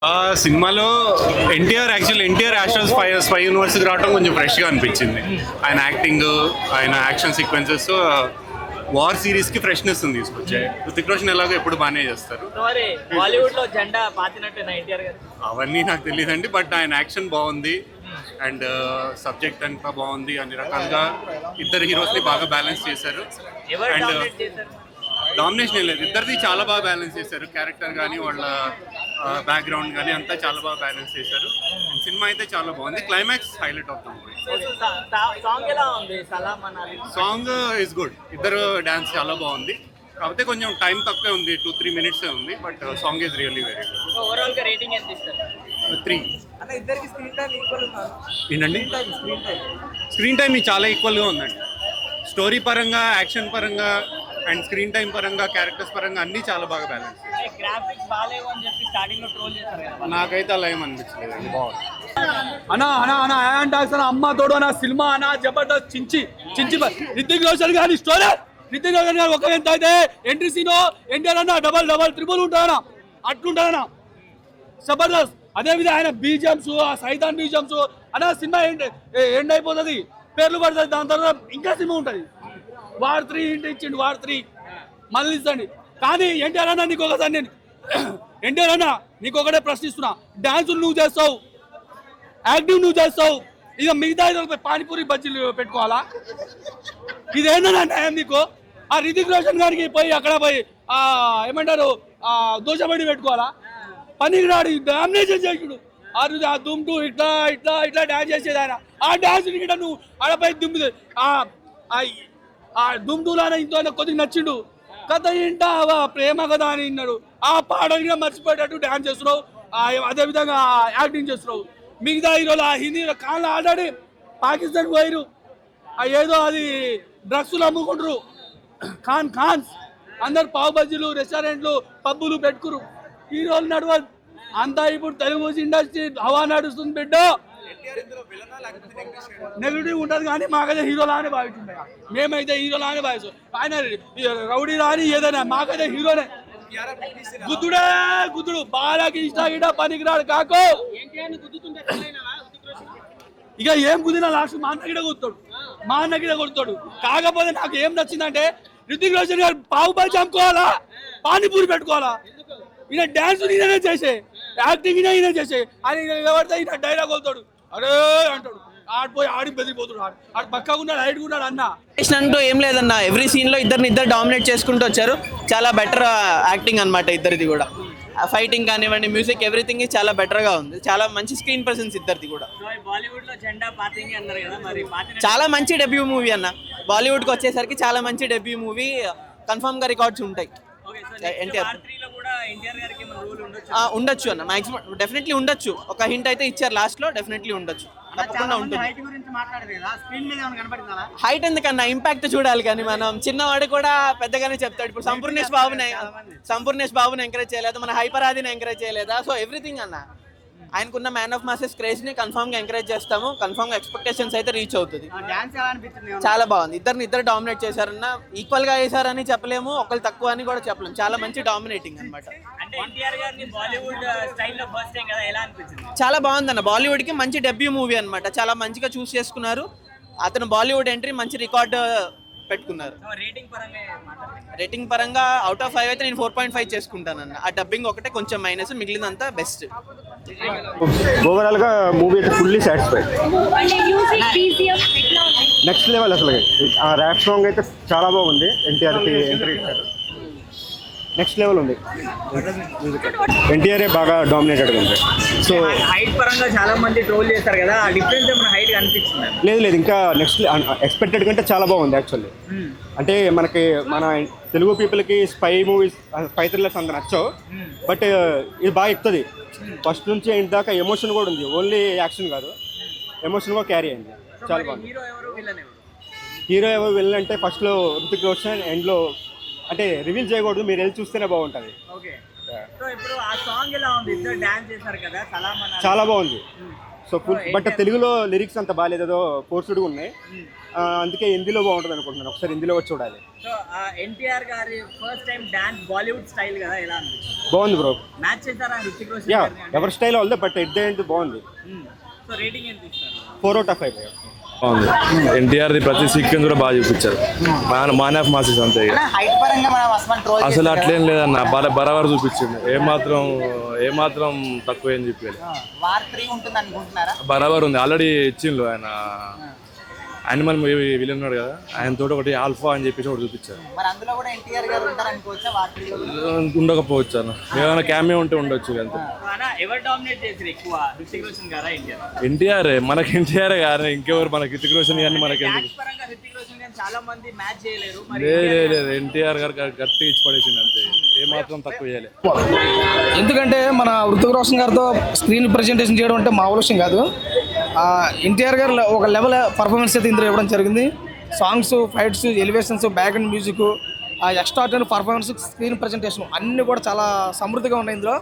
సినిమాలో NTR action spy యూనివర్స్కి రావడం కొంచెం ఫ్రెష్గా అనిపించింది. ఆయన యాక్టింగ్, ఆయన యాక్షన్ సీక్వెన్సెస్ వార్ సిరీస్కి ఫ్రెష్నెస్ ఉంది తీసుకొచ్చాయి. హృతిక్ రోషన్ ఎలాగో ఎప్పుడు బాగానే చేస్తారు. బాలీవుడ్ లో జెండా పాతినట్టు ఎన్టీఆర్ గారు అవన్నీ నాకు తెలియదండి, బట్ ఆయన యాక్షన్ బాగుంది అండ్ సబ్జెక్ట్ అంతా బాగుంది. అన్ని రకాలుగా ఇద్దరు హీరోస్ని బాగా బ్యాలెన్స్ చేశారు. ఎవరు అండ్ డామినేట్ చేశారు? డామినేషన్ లేదు, ఇద్దరిది చాలా బాగా బ్యాలెన్స్ చేశారు. క్యారెక్టర్ కానీ వాళ్ళ బ్యాక్గ్రౌండ్ కానీ అంతా చాలా బాగా బ్యాలెన్స్ చేశారు. సినిమా అయితే చాలా బాగుంది. Climax highlight of the movie. Song ఎలా ఉంది? సలాం అనాలి సాంగ్ ఇస్ గుడ్. ఇద్దరు డాన్స్ చాలా బాగుంది. కాకపోతే కొంచెం టైం తక్కువే ఉంది, 2-3 minutes ఉంది. But song is really very good. Overall గా రేటింగ్ ఎంత ఇస్తారు? 3. అన్న ఇద్దరికి స్క్రీన్ టైం ఈక్వల్ ఉందా? ఏంటండి? స్క్రీన్ టైం చాలా ఈక్వల్గా ఉందండి. స్టోరీ పరంగా, యాక్షన్ పరంగా అండ్ స్క్రీన్ టైం పరంగా, క్యారెక్టర్స్ పరంగా అన్నీ చాలా బాగా బ్యాలెన్స్. గ్రాఫిక్స్ బాగాలేవు అని చెప్పి స్టార్టింగ్ లో ట్రోల్ చేశారు కదా. నాకైతే అలా ఏం అనిపించలేదండి, బాగుంది. అనా అమ్మ తోడు అన్న సినిమా అన్న జబర్దస్త్ చించి రితిక్ రోషన్ గారి స్టోరీ. రితిక్ రోషన్ గారు ఒక ఎంత అయితే ఎంట్రీ సీన్ ఎన్టీఆర్ అన్న డబల్ ట్రిపుల్ ఉంటాడన్న, అట్లుంటాడన్న జబర్దస్త్. అదేవిధంగా ఆయన బీజిఎమ్స్, ఆ సైతాన్ బీజిఎమ్స్ అన్న సినిమా ఎండ్ అయిపోతుంది, పేర్లు పడుతుంది. దాని తర్వాత ఇంకా సినిమా ఉంటుంది. వార్ 3 ఇచ్చిండు, వార్ 3 మళ్ళీ ఇచ్చండి. కానీ ఎన్టీఆర్ అన్న నీకు ఒకసారి నేను ఎన్టీఆర్ అన్న నీకు ఒకటే ప్రశ్నిస్తున్నా, డాన్సులు నువ్వు చేస్తావు, యాక్టివ్ నువ్వు చేస్తావు, ఇక మిగతా పానీపూరి బజ్జీలు పెట్టుకోవాలా? ఇదేంటన్నా న్యాయం నీకు? ఆ రితిక్ రోషన్ గారికి పోయి అక్కడ పోయి ఏమంటారు దోషపడి పెట్టుకోవాలా? పనికి రాడు, డామినేషన్ చేసాడు. ఆ దుమ్ము ఇట్లా ఇట్లా ఇట్లా డాన్స్ చేసేది ఆయన. ఆ డాన్స్ గిట్ట నువ్వు ఆడపై దుమ్ము ఆ దుమ్ములానే ఇంతో కొద్దిగా నచ్చిండు. కథ ఏంటా ప్రేమ కదా అని విన్నాడు. ఆ పాటగా మర్చిపోయేటట్టు డాన్స్ చేస్తున్నావు, అదేవిధంగా యాక్టింగ్ చేస్తున్నావు. మిగతా హీరోలు ఆ హిందీ కాళ్ళు ఆల్రెడీ పాకిస్తాన్ పోయారు, ఏదో అది డ్రగ్స్లు అమ్ముకుంటారు. ఖాన్స్ అందరు పావు బజ్జీలు, రెస్టారెంట్లు, పబ్బులు పెట్టుకురు. హీరోలు నడవదు అంతా. ఇప్పుడు తెలుగు ఇండస్ట్రీ హవా నడుస్తుంది బిడ్డ. నెగిటివ్ ఉంటుంది కానీ మాకైతే హీరోలానే భావిస్తుంటాయి. మేమైతే హీరోలానే భావిస్తాం. ఆయన రౌడీ రాని ఏదైనా మాకైతే హీరోనే. గుద్దుడు బాలకి ఇష్ట పనికిరాడు కాకో. ఇక ఏం కుదిరినా లాస్ట్ మా అన్న గిడ కొడుతాడు. కాకపోతే నాకు ఏం నచ్చిందంటే రితిక్ రోషన్ గారు పావు బాజీ అమ్ముకోవాలా, పానీపూరి పెట్టుకోవాలా? ఈయన డాన్స్ ఈయననే చేసే, యాక్టింగ్ ఈయన చేసే. అని ఎవరితో ఈయన డైలాగ్ అవుతాడు, అరే అంటాడు. ఆడిపోయి ఆడి బెదిరిపోతాడు. ఆడు పక్కగా ఉన్నాడు, హైట్గా ఉన్నాడు అన్న. అంటూ ఏం లేదన్న, ఎవ్రీ సీన్లో ఇద్దరు డామినేట్ చేసుకుంటూ వచ్చారు. చాలా బెటర్ యాక్టింగ్ అనమాట ఇద్దరిది కూడా. ఫైటింగ్ కానివ్వండి, మ్యూజిక్, ఎవ్రీథింగ్ చాలా బెటర్గా ఉంది. చాలా మంచి స్క్రీన్ ప్రెసెన్స్ ఇద్దరిది కూడా. బాలీవుడ్ లో జెండా పాతింగ్ అన్నారు కదా, మరి చాలా మంచి డెబ్యూ మూవీ అన్న. బాలీవుడ్కి వచ్చేసరికి చాలా మంచి డెబ్యూ మూవీ. కన్ఫర్మ్గా రికార్డ్స్ ఉంటాయి. ఉండొచ్చు అన్న, మాక్సిమం డెఫినెట్లీ ఉండొచ్చు. ఒక హింట్ అయితే ఇచ్చారు లాస్ట్ లో, డెఫినెట్లీ ఉండొచ్చు. తప్పకుండా ఉంటుంది. హైట్ ఎందుకన్నా, ఇంపాక్ట్ చూడాలి. కానీ మనం చిన్నవాడు కూడా పెద్దగానే చెప్తాడు. ఇప్పుడు సంపూర్ణేష్ బాబుని ఎంకరేజ్ చేయలేదా, మన హైపరాదిని ఎంకరేజ్ చేయలేదా? సో ఎవ్రీథింగ్ అన్న, ఆయనకున్న మ్యాన్ ఆఫ్ మాసెస్ క్రేజ్ ని కన్ఫర్మ్ గా ఎంకరేజ్ చేస్తాము. కన్ఫర్మ్ గా ఎక్స్పెక్టేషన్స్ అయితే రీచ్ అవుతుంది. చాలా బాగుంది. ఇద్దరు డామినేట్ చేశారన్న. ఈక్వల్ గా చేశారని చెప్పలేము, ఒకళ్ళు తక్కువ అని కూడా చెప్పలేము. చాలా మంచి డామినేటింగ్ అనమాట. చాలా బాగుందన్న. బాలీవుడ్ కి మంచి డెబ్యూ మూవీ అనమాట. చాలా మంచిగా చూస్ చేసుకున్నారు. అతను బాలీవుడ్ ఎంట్రీ మంచి రికార్డ్ పెట్టుకున్నారు. రేటింగ్ పరంగా అవుట్ ఆఫ్ 5 అయితే నేను 4.5 చేసుకుంటానన్న. ఆ డబ్బింగ్ ఒకటే కొంచెం మైనస్, మిగిలినంతా బెస్ట్. ఓవరాల్ గా మూవీ అయితే ఫుల్లీ సాటిస్ఫైడ్. నెక్స్ట్ లెవెల్ అసలు. ఆ ర్యాప్ సాంగ్ అయితే చాలా బాగుంది. ఎన్టీఆర్కి ఎంట్రీ ఇచ్చారు, నెక్స్ట్ లెవెల్ ఉంది. ఎన్టీఆర్ఏ బాగా డామినేటెడ్ ఉంది. సో హైట్ పరంగా చాలా మంది ట్రోల్ చేస్తారు కదా, ఆ డిఫరెన్స్ ఏమైనా హైట్ కనిపించింది? లేదు, ఇంకా నెక్స్ట్ ఎక్స్పెక్టెడ్ కంటే చాలా బాగుంది యాక్చువల్లీ. అంటే మన తెలుగు పీపుల్కి స్పై మూవీస్, స్పై థ్రిల్లర్స్ అంత నచ్చవు. బట్ ఇది బాగా ఎక్కుతుంది. ఫస్ట్ నుంచి ఎండ్ దాకా ఎమోషన్ కూడా ఉంది. ఓన్లీ యాక్షన్ కాదు, ఎమోషన్ కూడా క్యారీ అయింది. చాలా బాగుంది. హీరో ఎవరు విలన్ అంటే ఫస్ట్లో రితిక్ రోషన్, ఎండ్లో అంటే రివీల్ చేయకూడదు, మీరు వెళ్ళి చూస్తేనే బాగుంటుంది. చాలా బాగుంది. సో ఫుల్ బట్ తెలుగులో లిరిక్స్ అంత బాగాలేదు, ఏదో ఫోర్స్డ్గా ఉన్నాయి. అందుకే హిందీలో బాగుంటుంది అనుకుంటున్నాను. ఒకసారి హిందీలో వచ్చి చూడాలి. సో ఎన్టీఆర్ గారి first time dance Bollywood style కదా, ఎలా అనిపించింది? బాగుంది బ్రో. మ్యాచ్ చేశారా హృతిక్ రోషన్ యా, గారిని? ఎవరి స్టైల్ వాళ్ళదే, బట్ ఎట్ ద ఎండ్ బాగుంది. సో రేటింగ్ ఎంత ఇస్తారు? 4/5. బాగుంది. ఎన్టీఆర్ది ప్రతి సీక్వెన్స్ కూడా బాగా చూపించారు. మాన్ ఆఫ్ మాసెస్ అంతే. హైట్ పరంగా మనం అసలు ట్రోల్ అసలు అట్లేం లేదన్న, బరాబర్ చూపించింది. ఏమాత్రం తక్కువ ఏం చెప్పాలి. వార్ 3 ఉంటుంది అనుకుంటున్నారా? బరాబర్ ఉంది. ఆల్రెడీ ఇచ్చిండు ఆయన యానిమల్ మూవీ విలన్ ఉన్నాడు కదా, ఆయన తోటి ఒకటి ఆల్ఫా అని చెప్పేసి ఒకటి చూపించారు. మరి అందులో కూడా ఎన్టీఆర్ గారు ఉంటారు అనుకోవచ్చా వార్ 3 లో? ఉండకపోవచ్చు అన్న, ఏమైనా క్యామియో ఉంటే ఉండొచ్చు అంతే. ఎవరు డామినేట్ చేశారు ఎక్కువ, హృతిక్ రోషన్ గారా ఎన్టీఆర్? ఎన్టీఆర్ మనకి ఎన్టీఆర్ కానీ ఇంకెవరు మనకి హృతిక్ రోషన్ కానీ మనకి ఎందుకు? మ్యాచ్ పరంగా హృతిక్ రోషన్ గారు చాలా మంది మ్యాచ్ చేయలేరు. లేదు ఎన్టీఆర్ గారు గట్టి ఇచ్చి పడేసింది అంతే, ఏమాత్రం తక్కువ చేయలేదు. ఎందుకంటే మన హృతిక్ రోషన్ గారితో స్క్రీన్ ప్రెజెంటేషన్ చేయడం అంటే మామూలు విషయం కాదు. ఎన్టీఆర్ గారు ఒక లెవెల్ పర్ఫార్మెన్స్ అయితే ఇందులో ఇవ్వడం జరిగింది. Songs, fights, elevations, back and music, extraordinary performance, screen presentation అన్నీ కూడా చాలా సమృద్ధిగా ఉన్నాయి ఇందులో.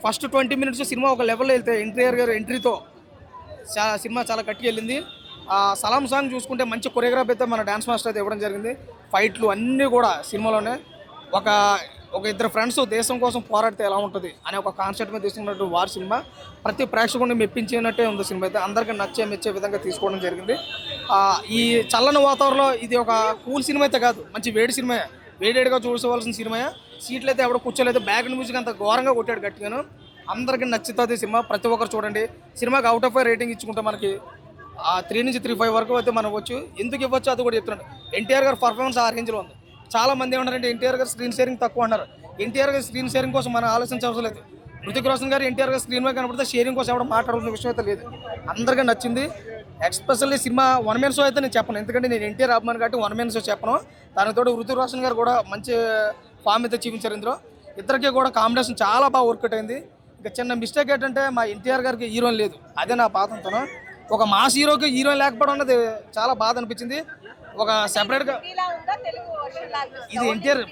ఫస్ట్ 20 minutes సినిమా ఒక లెవెల్లో వెళ్తే ఎన్టీఆర్ గారు ఎంట్రీతో సినిమా చాలా గట్టిగా వెళ్ళింది. సలాం సాంగ్ చూసుకుంటే మంచి కొరియోగ్రాఫ్ అయితే మన డ్యాన్స్ మాస్టర్ అయితే ఇవ్వడం జరిగింది. ఫైట్లు అన్నీ కూడా సినిమాలోనే ఒక ఇద్దరు ఫ్రెండ్స్ దేశం కోసం పోరాడితే ఎలా ఉంటుంది అనే ఒక కాన్సెప్ట్ మీద తీసుకున్నట్టు వార్ సినిమా ప్రతి ప్రేక్షకుడిని మెప్పించినట్టే ఉంది. సినిమా అయితే అందరికీ మెచ్చే విధంగా తీసుకోవడం జరిగింది. ఈ చల్లని వాతావరణంలో ఇది ఒక కూల్ సినిమా అయితే కాదు, మంచి వేడి సినిమా, వేడిగా చూసుకోవాల్సిన సినిమా. సీట్లు అయితే ఎవడో కూర్చోలేదు, బ్యాక్ మ్యూజిక్ అంత ఘోరంగా కొట్టాడు గట్టిగాను. అందరికీ నచ్చుతుంది సినిమా, ప్రతి ఒక్కరు చూడండి. సినిమాకి అవుట్ ఆఫ్ 5 రేటింగ్ ఇచ్చుకుంటే మనకి 3 నుంచి 3.5 వరకు అయితే మనం వచ్చు. ఎందుకు ఇవ్వచ్చు అది కూడా చెప్తున్నాడు. ఎన్టీఆర్ గారు పర్ఫార్మెన్స్ ఆ రేంజ్లో ఉంది. చాలా మంది ఏమన్నారంటే ఎన్టీఆర్ గారు స్క్రీన్ షేరింగ్ తక్కువ అన్నారు. ఎన్టీఆర్ గారు స్క్రీన్ షేరింగ్ కోసం మనం ఆలోచించవసరం లేదు. హృతిక్ రోషన్ గారు ఎన్టీఆర్ గారు స్క్రీన్ మీద కనబడితే షేరింగ్ కోసం ఎవరు మాట్లాడాల్సిన విషయం అయితే లేదు. అందరికీ నచ్చింది. ఎస్పెషల్లీ సినిమా 1 man షో అయితే నేను చెప్పను, ఎందుకంటే నేను ఎన్టీఆర్ అభిమాని కాబట్టి 1 man షో చెప్పను. దానితో హృతిక్ రోషన్ గారు కూడా మంచి ఫామ్ అయితే చూపించారు ఇందులో. ఇద్దరికీ కూడా కాంబినేషన్ చాలా బాగా వర్కౌట్ అయింది. ఇక చిన్న మిస్టేక్ ఏంటంటే మా ఎన్టీఆర్ గారికి హీరోయిన్ లేదు, అదే నా బాధంతో. ఒక మాస్ హీరోకి హీరోయిన్ లేకపోవడం అనేది చాలా బాధ అనిపించింది. ఒక సెపరేట్గా ఇది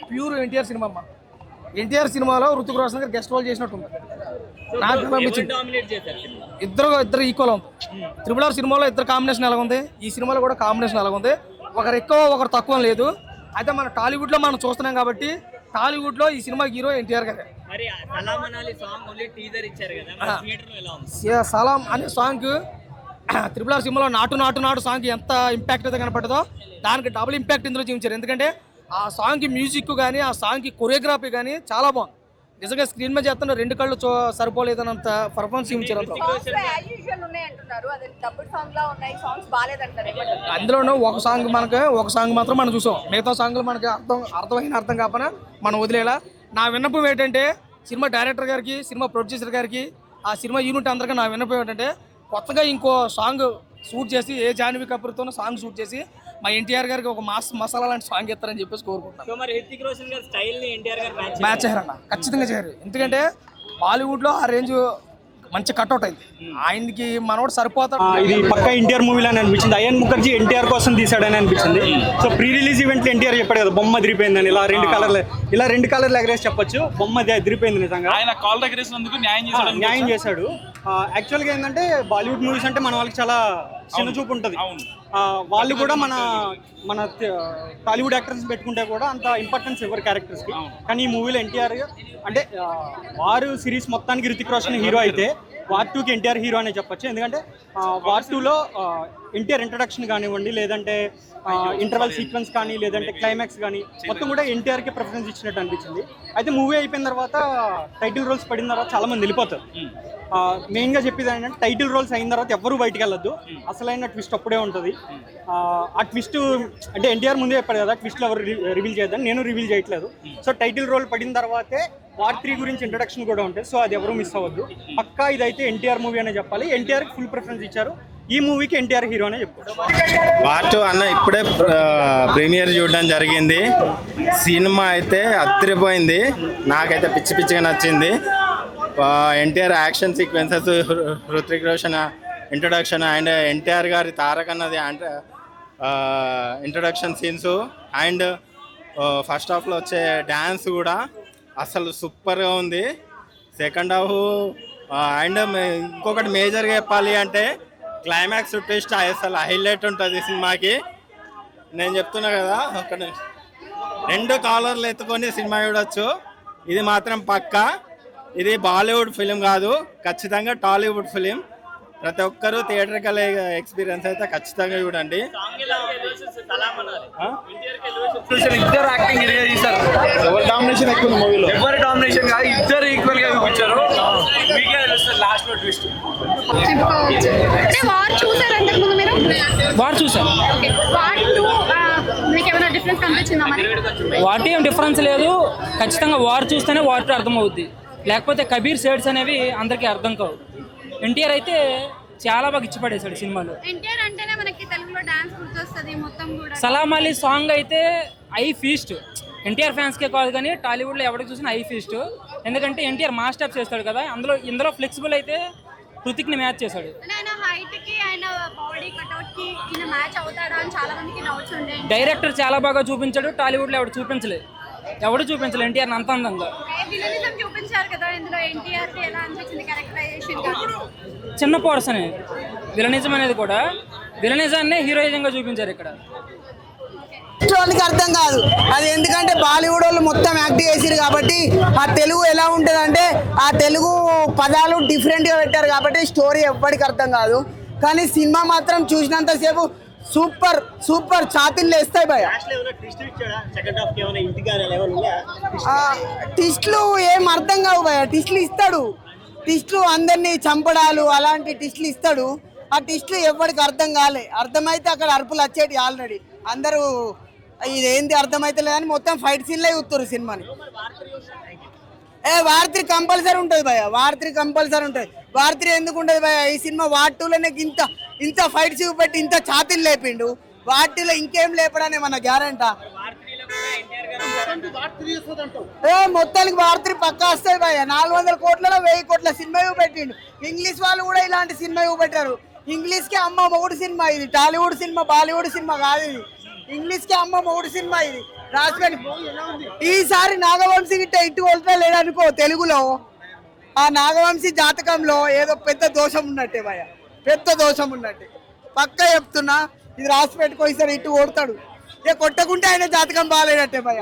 ప్యూర్ ఎన్టీఆర్ సినిమా అమ్మ. ఎన్టీఆర్ సినిమాలో హృతిక్ రోషన్ గారు గెస్ట్ రోల్ చేసినట్టుంది నాకు అనిపించింది. ఇద్దరు ఈక్వల్ ఉంది. RRR సినిమాలో ఇద్దరు కాంబినేషన్ ఎలా ఉంది, ఈ సినిమాలో కూడా కాంబినేషన్ ఎలా ఉంది. ఒకరు ఎక్కువ ఒకరు తక్కువ లేదు. అయితే మన టాలీవుడ్లో మనం చూస్తున్నాం కాబట్టి టాలీవుడ్లో ఈ సినిమా హీరో ఎన్టీఆర్ గారే. సలాం అనే సాంగ్ RRR సినిమాలో నాటు సాంగ్ ఎంత ఇంపాక్ట్ అయితే కనపడదో దానికి డబుల్ ఇంపాక్ట్ ఇందులో చూపించారు. ఎందుకంటే ఆ సాంగ్కి మ్యూజిక్ కానీ ఆ సాంగ్కి కొరియోగ్రఫీ కానీ చాలా బాగుంది. నిజంగా స్క్రీన్ మీద చేస్తున్న 2 కళ్ళు సరిపోలేదన్నంత పర్ఫార్మెన్స్ చూపించారు. అందులోనూ ఒక సాంగ్ మాత్రం మనం చూసాం, మిగతా సాంగ్లు మనకి అర్థం కాకపోయినా మనం వదిలేలా. నా విన్నపం ఏంటంటే సినిమా డైరెక్టర్ గారికి, సినిమా ప్రొడ్యూసర్ గారికి, ఆ సినిమా యూనిట్ అందరికీ నా విన్నపం ఏంటంటే కొత్తగా ఇంకో సాంగ్ షూట్ చేసి ఏ జాన్వీ కపూర్తో సాంగ్ షూట్ చేసి మా ఎన్టీఆర్ గారికి ఒక మసాలా లాంటి సాంగ్ ఇస్తారని చెప్పేసి కోరుకుంటాను. మ్యాచ్ చేయారన్న, ఖచ్చితంగా చేయరు. ఎందుకంటే బాలీవుడ్లో ఆ రేంజ్ మంచి కట్అవుట్ అయింది. ఆయనకి మనోడు సరిపోతాడు. ఇది పక్కా ఎన్టీఆర్ మూవీలని అనిపించింది. అయ్యన్ ముఖర్జీ ఎన్టీఆర్ కోసం తీసాడని అనిపించింది. సో ప్రీ రిలీజ్ ఈవెంట్లో ఎన్టీఆర్ చెప్పాడు కదా, బొమ్మ అదిరిపోయిందని. ఇలా రెండు కలర్లు ఎగరేసి చెప్పొచ్చు, బొమ్మ అదిరిపోయింది. నిజంగా ఆయన కాల్ ఎగరేసినందుకు న్యాయం చేశాడు. యాక్చువల్గా ఏంటంటే బాలీవుడ్ మూవీస్ అంటే మన వాళ్ళకి చాలా చిన్న చూపు ఉంటుంది. వాళ్ళు కూడా మన టాలీవుడ్ యాక్టర్స్ పెట్టుకుంటే కూడా అంత ఇంపార్టెన్స్ ఇవ్వరు క్యారెక్టర్స్కి. కానీ ఈ మూవీలో ఎన్టీఆర్ అంటే వారు సిరీస్ మొత్తానికి హృతిక్ రోషన్ హీరో అయితే వార్ 2కి ఎన్టీఆర్ హీరో అనే చెప్పొచ్చు. ఎందుకంటే వార్ 2లో ఎన్టీఆర్ ఇంట్రడక్షన్ కానివ్వండి, లేదంటే ఇంటర్వల్ సీక్వెన్స్ కానీ, లేదంటే క్లైమాక్స్ కానీ మొత్తం కూడా ఎన్టీఆర్కి ప్రిఫరెన్స్ ఇచ్చినట్టు అనిపించింది. అయితే మూవీ అయిపోయిన తర్వాత టైటిల్ రోల్స్ పడిన తర్వాత చాలా మంది వెళ్ళిపోతారు. మెయిన్గా చెప్పేది ఏంటంటే టైటిల్ రోల్స్ అయిన తర్వాత ఎవ్వరూ బయటికి వెళ్ళొద్దు, అసలైన ట్విస్ట్ అప్పుడే ఉంటుంది. ఆ ట్విస్ట్ అంటే ఎన్టీఆర్ ముందే చెప్పాడు కదా, ట్విస్ట్లు ఎవరు రివీల్ చేద్దాం, నేను రివీల్ చేయట్లేదు. సో టైటిల్ రోల్ పడిన తర్వాతే వార్ 3 గురించి ఇంట్రడక్షన్ కూడా ఉంటుంది. సో అది ఎవరు మిస్ అవ్వద్దు. పక్కా ఇదైతే ఎన్టీఆర్ మూవీ అనే చెప్పాలి. ఎన్టీఆర్కి ఫుల్ ప్రిఫరెన్స్ ఇచ్చారు. ఈ మూవీకి ఎన్టీఆర్ హీరో అనే చెప్పుకోవచ్చు. వార్ 2 అన్న ఇప్పుడే ప్రీమియర్ చూడడం జరిగింది. సినిమా అయితే అదిరిపోయింది, నాకైతే పిచ్చిగా నచ్చింది. NTR action sequences, Hrithik Roshan introduction and NTR గారి తారక్ అన్నది అంటే ఇంట్రడక్షన్ సీన్స్ అండ్ ఫస్ట్ హాఫ్లో వచ్చే డ్యాన్స్ కూడా అసలు సూపర్గా ఉంది. సెకండ్ హాఫ్ అండ్ ఇంకొకటి మేజర్గా చెప్పాలి అంటే క్లైమాక్స్ ట్విస్ట్ అసలు హైలైట్ ఉంటుంది సినిమాకి. నేను చెప్తున్నా కదా, ఒక 2 కాలర్లు ఎత్తుకొని సినిమా చూడొచ్చు. ఇది మాత్రం పక్కా. ఇది బాలీవుడ్ ఫిలిం కాదు, ఖచ్చితంగా టాలీవుడ్ ఫిలిం. ప్రతి ఒక్కరూ థియేటర్కల్ ఎక్స్పీరియన్స్ అయితే ఖచ్చితంగా చూడండి. ఇద్దరు యాక్టింగ్ ఇదిగా తీశారు. ఎవరి డామినేషన్ ఎక్కువ ఉంది మూవీలో? ఎవరి డామినేషన్ కాదు, ఇద్దరు ఈక్వల్ గా చూపించారు. మీకే తెలుస్తుంది లాస్ట్ లో ట్విస్ట్. అంటే వార్ చూసారు అంతకు ముందు మీరు? వార్ చూసాం. ఓకే, వార్ 2 మీకు ఏమైనా డిఫరెన్స్ కనిపించిందా మరి? వాటి ఏం డిఫరెన్స్ లేదు. ఖచ్చితంగా వార్ చూస్తేనే వార్ 2 అర్థమవుద్ది, లేకపోతే కబీర్ షేడ్స్ అనేవి అందరికీ అర్థం కావు. ఎన్టీఆర్ అయితే చాలా బాగా ఇచ్చిపడేశాడు సినిమాలో. ఎన్టీఆర్ అంటేనే మనకి తెలుగులో డాన్స్ గుర్తొస్తుంది మొత్తం కూడా. సలాం అలీ సాంగ్ అయితే ఐ ఫీస్ట్. ఎన్టీఆర్ ఫ్యాన్స్కే కాదు కానీ టాలీవుడ్లో ఎవరికి చూసినా ఐ ఫీస్ట్. ఎందుకంటే ఎన్టీఆర్ మాస్ స్టెప్స్ చేస్తాడు కదా, ఇందులో ఫ్లెక్సిబుల్ అయితే హృతిక్ని మ్యాచ్ చేశాడు. ఆయన హైట్ కి ఆయన బాడీ కట్అవుట్ కి ఈయన మ్యాచ్ అవుతాడా అని చాలా మందికి డౌట్స్ ఉండే. డైరెక్టర్ చాలా బాగా చూపించాడు, టాలీవుడ్లో ఎవడు చూపించలేదు ఎన్టీఆర్ అంత అందంగా. విలనిజం చూపించారు కదా ఇందులో, ఎన్టీఆర్ కి ఎలా అనిపించింది క్యారెక్టరైజేషన్? చిన్న పోర్షనే విలనిజం అనేది కూడా, విలనిజాన్నే హీరోయిజంగా చూపించారు ఇక్కడ. వాళ్ళకి అర్థం కాదు అది, ఎందుకంటే బాలీవుడ్ వాళ్ళు మొత్తం యాక్ట్ చేసిరు కాబట్టి ఆ తెలుగు ఎలా ఉంటుంది అంటే ఆ తెలుగు పదాలు డిఫరెంట్గా పెట్టారు కాబట్టి స్టోరీ ఎవ్వడికి అర్థం కాదు. కానీ సినిమా మాత్రం చూసినంతసేపు సూపర్ సూపర్ ఛాతీలు వేస్తాయి భయ. టిస్ట్లు ఏం అర్థం కావు భయ. టిస్ట్లు ఇస్తాడు, టిస్ట్లు అందరినీ చంపడాలు అలాంటి టిస్ట్లు ఇస్తాడు. ఆ టిస్ట్లు ఎవరికి అర్థం కాలే. అర్థమైతే అక్కడ అరుపులు వచ్చేటి ఆల్రెడీ. అందరూ ఇదేంటి అర్థమైతే లేదని మొత్తం ఫైట్ సీన్లే చూస్తారు సినిమాని. వార్ 3 కంపల్సరీ ఉంటుంది భయ, వార్ 3 కంపల్సరీ ఉంటుంది. వార్ 3 ఎందుకు ఉంటుంది భయ? ఈ సినిమా వార్ 2లోనే ఇంత ఫైట్ చూపెట్టి ఇంత ఛాతీలు లేపిండు. వార్ 2లో ఇంకేం లేపడానే మన గ్యారెంటా? మొత్తానికి వార్ 3 పక్కా వస్తుంది భయ. 400 కోట్లలో 1000 కోట్ల సినిమా చూపెట్టిండు. ఇంగ్లీష్ వాళ్ళు కూడా ఇలాంటి సినిమా చూపెట్టారు. ఇంగ్లీష్కి అమ్మ మొగుడు సినిమా ఇది, టాలీవుడ్ సినిమా బాలీవుడ్ సినిమా కాదు ఇది. ఇంగ్లీష్కి అమ్మ మొగుడు సినిమా ఇది. రాజమండ్రి ఈసారి నాగవంశీ గిట్ట ఇటు కొలుతా లేదనుకో తెలుగులో, ఆ నాగవంశీ జాతకంలో ఏదో పెద్ద దోషం ఉన్నట్టే భయ, పెద్ద దోషం ఉన్నట్టే పక్కా చెప్తున్నా. ఇది రాసి పెట్టుకో, ఈసారి ఇటు కొడతాడు. కొట్టకుంటే ఆయన జాతకం బాగాలేనట్టే భయ.